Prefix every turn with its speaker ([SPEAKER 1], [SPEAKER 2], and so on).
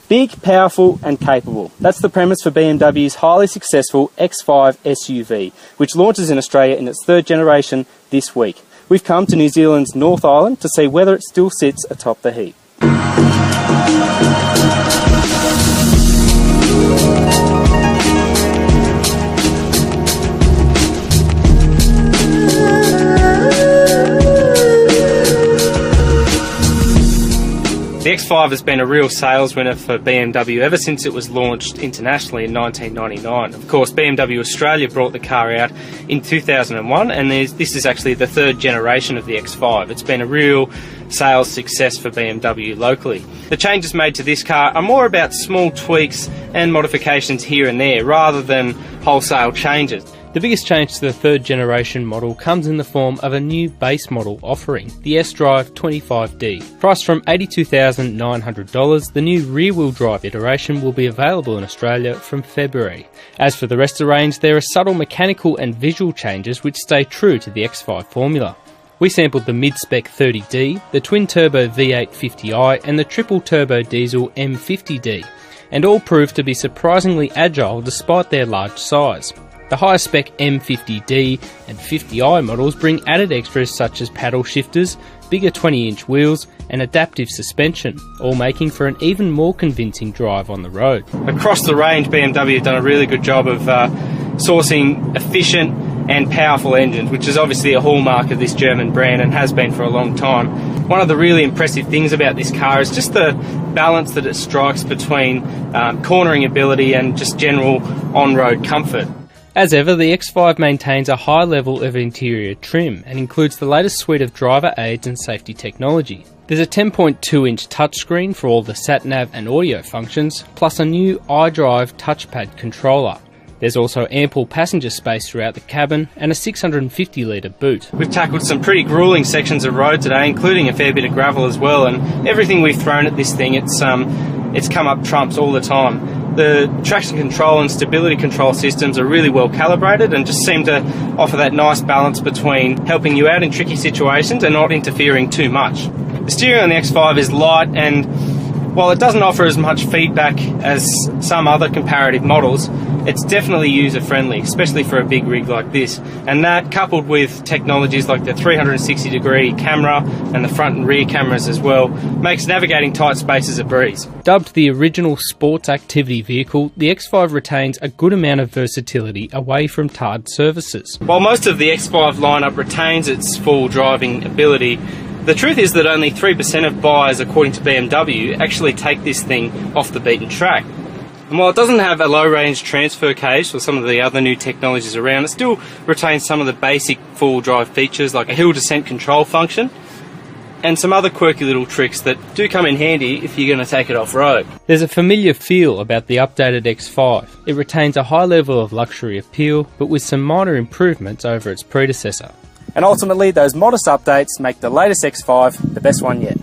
[SPEAKER 1] Big, powerful and capable. That's the premise for BMW's highly successful X5 SUV, which launches in Australia in its third generation this week. We've come to New Zealand's North Island to see whether it still sits atop the heap. The X5 has been a real sales winner for BMW ever since it was launched internationally in 1999. Of course, BMW Australia brought the car out in 2001, and this is actually the third generation of the X5. It's been a real sales success for BMW locally. The changes made to this car are more about small tweaks and modifications here and there, rather than wholesale changes. The biggest change to the third generation model comes in the form of a new base model offering, the S-Drive 25D. Priced from $82,900, the new rear-wheel drive iteration will be available in Australia from February. As for the rest of the range, there are subtle mechanical and visual changes which stay true to the X5 formula. We sampled the mid-spec 30D, the twin-turbo V8 50i and the triple-turbo diesel M50D, and all proved to be surprisingly agile despite their large size. The higher spec M50D and 50i models bring added extras such as paddle shifters, bigger 20-inch wheels and adaptive suspension, all making for an even more convincing drive on the road. Across the range, BMW have done a really good job of sourcing efficient and powerful engines, which is obviously a hallmark of this German brand and has been for a long time. One of the really impressive things about this car is just the balance that it strikes between cornering ability and just general on-road comfort. As ever, the X5 maintains a high level of interior trim and includes the latest suite of driver aids and safety technology. There's a 10.2-inch touchscreen for all the sat-nav and audio functions, plus a new iDrive touchpad controller. There's also ample passenger space throughout the cabin and a 650-litre boot. We've tackled some pretty gruelling sections of road today, including a fair bit of gravel as well, and everything we've thrown at this thing, it's come up trumps all the time. The traction control and stability control systems are really well calibrated and just seem to offer that nice balance between helping you out in tricky situations and not interfering too much. The steering on the X5 is light, and while it doesn't offer as much feedback as some other comparative models, it's definitely user-friendly, especially for a big rig like this. And that, coupled with technologies like the 360-degree camera and the front and rear cameras as well, makes navigating tight spaces a breeze. Dubbed the original sports activity vehicle, the X5 retains a good amount of versatility away from tarred surfaces. While most of the X5 lineup retains its full driving ability, the truth is that only 3% of buyers, according to BMW, actually take this thing off the beaten track. And while it doesn't have a low-range transfer case or some of the other new technologies around, it still retains some of the basic full drive features like a hill descent control function and some other quirky little tricks that do come in handy if you're going to take it off-road. There's a familiar feel about the updated X5. It retains a high level of luxury appeal, but with some minor improvements over its predecessor. And ultimately, those modest updates make the latest X5 the best one yet.